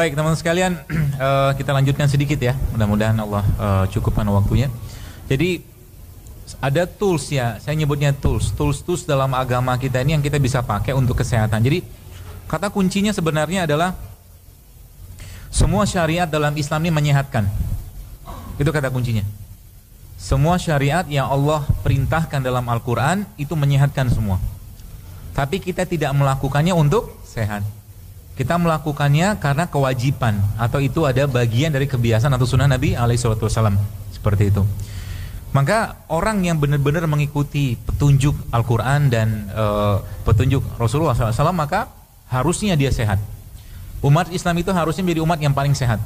Baik teman-teman sekalian, kita lanjutkan sedikit ya. Mudah-mudahan Allah cukupkan waktunya. Jadi ada tools ya, saya nyebutnya tools dalam agama kita ini yang kita bisa pakai untuk kesehatan. Jadi kata kuncinya sebenarnya adalah semua syariat dalam Islam ini menyehatkan. Itu kata kuncinya. Semua syariat yang Allah perintahkan dalam Al-Quran itu menyehatkan semua. Tapi kita tidak melakukannya untuk sehat. Kita melakukannya karena kewajiban, atau itu ada bagian dari kebiasaan atau sunnah Nabi SAW. Seperti itu. Maka orang yang benar-benar mengikuti petunjuk Al-Quran dan petunjuk Rasulullah SAW, maka harusnya dia sehat. Umat Islam itu harusnya menjadi umat yang paling sehat.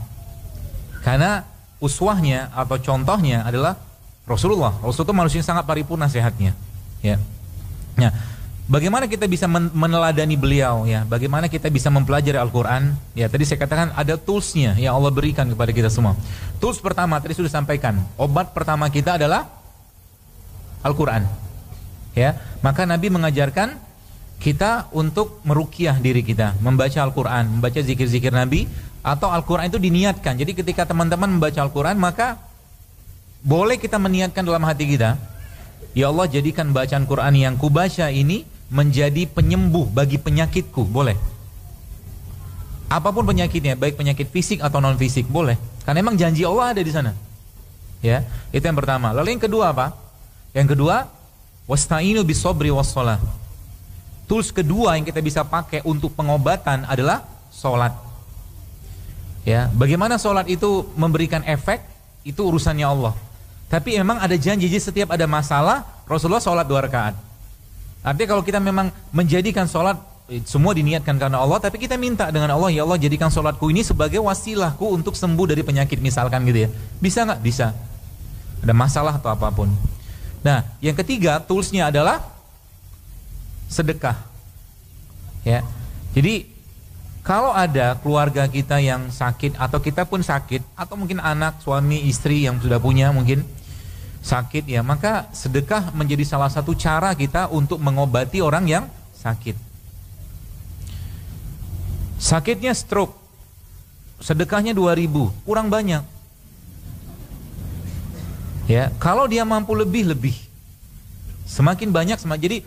Karena uswahnya atau contohnya adalah Rasulullah. Rasulullah itu manusia yang sangat paripurna sehatnya. Ya. Nah, bagaimana kita bisa meneladani beliau ya? Bagaimana kita bisa mempelajari Al-Quran? Ya, tadi saya katakan ada toolsnya yang Allah berikan kepada kita semua. Tools pertama tadi sudah sampaikan. Obat pertama kita adalah Al-Quran. Ya, maka Nabi mengajarkan kita untuk meruqyah diri kita, membaca Al-Quran, membaca zikir-zikir Nabi, atau Al-Quran itu diniatkan. Jadi ketika teman-teman membaca Al-Quran, maka boleh kita meniatkan dalam hati kita, ya Allah, jadikan bacaan Quran yang kubaca ini menjadi penyembuh bagi penyakitku, boleh. Apapun penyakitnya, baik penyakit fisik atau non fisik, boleh. Karena memang janji Allah ada di sana. Ya, itu yang pertama. Lalu yang kedua apa? Yang kedua, wasta'inu bis-sabri was-shalah. Tools kedua yang kita bisa pakai untuk pengobatan adalah sholat. Ya, bagaimana sholat itu memberikan efek, itu urusannya Allah. Tapi memang ada janji, jadi setiap ada masalah, Rasulullah sholat 2 rakaat. Artinya kalau kita memang menjadikan sholat, semua diniatkan karena Allah, tapi kita minta dengan Allah, ya Allah jadikan sholatku ini sebagai wasilahku untuk sembuh dari penyakit misalkan gitu ya. Bisa nggak? Bisa. Ada masalah atau apapun. Nah, yang ketiga toolsnya adalah sedekah. Ya, jadi kalau ada keluarga kita yang sakit, atau kita pun sakit, atau mungkin anak, suami, istri yang sudah punya mungkin sakit ya, maka sedekah menjadi salah satu cara kita untuk mengobati orang yang sakit. Sakitnya stroke, sedekahnya 2.000, kurang banyak. Ya, kalau dia mampu lebih. Semakin banyak semakin. Jadi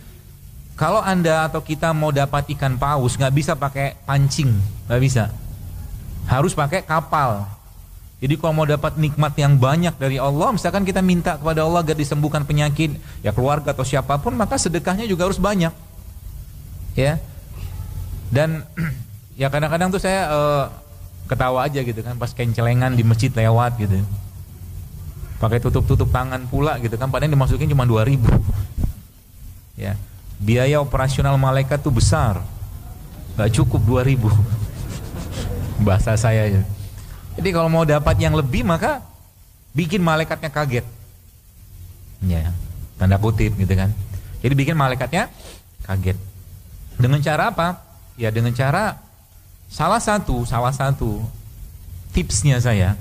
kalau Anda atau kita mau dapat ikan paus, nggak bisa pakai pancing, nggak bisa. Harus pakai kapal. Jadi kalau mau dapat nikmat yang banyak dari Allah, misalkan kita minta kepada Allah agar disembuhkan penyakit, ya keluarga atau siapapun, maka sedekahnya juga harus banyak. Ya. Dan ya kadang-kadang tuh saya ketawa aja gitu kan, pas kencelengan di masjid lewat gitu. Pakai tutup tangan pula gitu kan, padahal dimasukin cuma 2.000. Ya. Biaya operasional malaikat tuh besar, gak cukup 2.000. Bahasa saya ya. Jadi kalau mau dapat yang lebih, maka bikin malaikatnya kaget. Ya, tanda kutip gitu kan. Jadi bikin malaikatnya kaget. Dengan cara apa? Ya dengan cara salah satu tipsnya saya,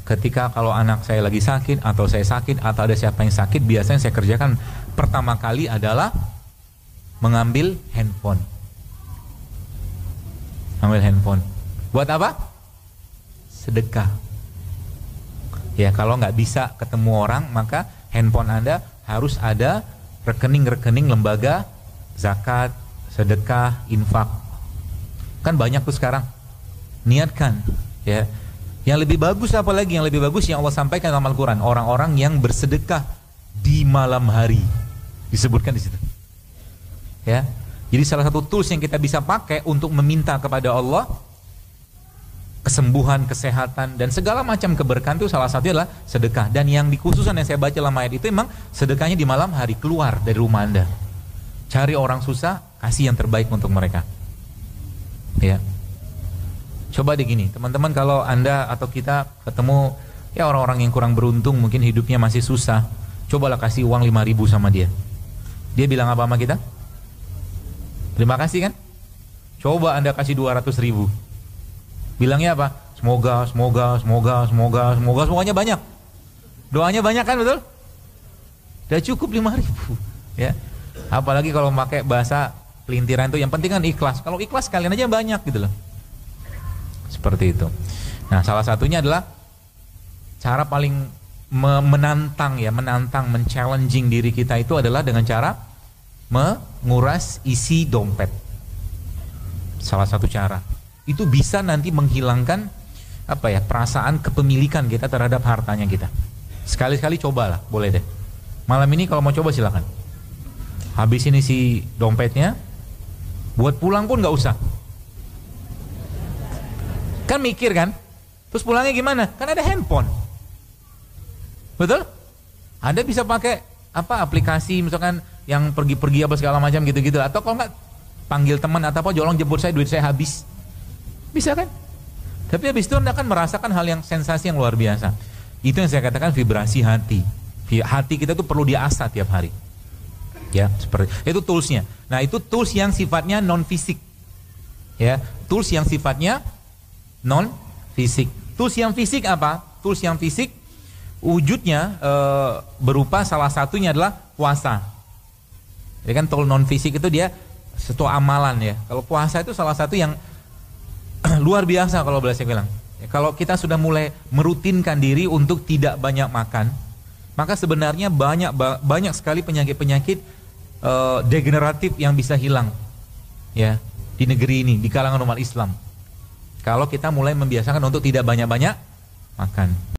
ketika kalau anak saya lagi sakit atau saya sakit atau ada siapa yang sakit, biasanya saya kerjakan pertama kali adalah mengambil handphone. Ambil handphone. Buat apa? Sedekah. Ya, kalau nggak bisa ketemu orang, maka handphone Anda harus ada rekening-rekening lembaga zakat, sedekah, infak. Kan banyak tuh sekarang. Niatkan, ya. Yang lebih bagus apa lagi? Yang lebih bagus yang Allah sampaikan dalam Al-Quran, orang-orang yang bersedekah di malam hari. Disebutkan di situ. Ya. Jadi salah satu tools yang kita bisa pakai untuk meminta kepada Allah kesembuhan, kesehatan, dan segala macam keberkahan itu salah satunya adalah sedekah. Dan yang dikhususkan yang saya baca dalam ayat itu memang sedekahnya di malam hari, keluar dari rumah Anda. Cari orang susah, kasih yang terbaik untuk mereka. Ya. Coba deh gini, teman-teman, kalau Anda atau kita ketemu ya orang-orang yang kurang beruntung, mungkin hidupnya masih susah, cobalah kasih uang 5.000 sama dia. Dia bilang apa sama kita? Terima kasih kan? Coba Anda kasih 200.000. Bilangnya apa? Semoga banyak. Doanya banyak kan, betul? Udah cukup 5.000. Ya. Apalagi kalau pakai bahasa pelintiran itu, yang penting kan ikhlas. Kalau ikhlas kalian aja banyak gitu loh. Seperti itu. Nah, salah satunya adalah cara paling menantang, men-challenging diri kita itu adalah dengan cara menguras isi dompet. Salah satu cara. Itu bisa nanti menghilangkan perasaan kepemilikan kita terhadap hartanya kita. Sekali-sekali cobalah, boleh deh. Malam ini kalau mau coba silakan. Habisin isi dompetnya, buat pulang pun nggak usah. Kan mikir kan, terus pulangnya gimana? Kan ada handphone. Betul? Anda bisa pakai aplikasi misalkan yang pergi-pergi apa segala macam gitu-gitu, atau kalau nggak panggil teman atau apa, jolong jemput saya, duit saya habis. Bisa kan? Tapi habis itu Anda akan merasakan hal yang sensasi yang luar biasa. Itu yang saya katakan vibrasi hati. Hati kita tuh perlu diasah tiap hari. Ya, seperti itu toolsnya. Nah, itu tools yang sifatnya non fisik. Ya, tools yang sifatnya non fisik. Tools yang fisik apa? Tools yang fisik wujudnya berupa salah satunya adalah puasa. Jadi kan tool non fisik itu dia satu amalan ya. Kalau puasa itu salah satu yang luar biasa kalau boleh saya bilang. Ya, kalau kita sudah mulai merutinkan diri untuk tidak banyak makan, maka sebenarnya banyak sekali penyakit-penyakit degeneratif yang bisa hilang ya di negeri ini, di kalangan umat Islam. Kalau kita mulai membiasakan untuk tidak banyak-banyak makan.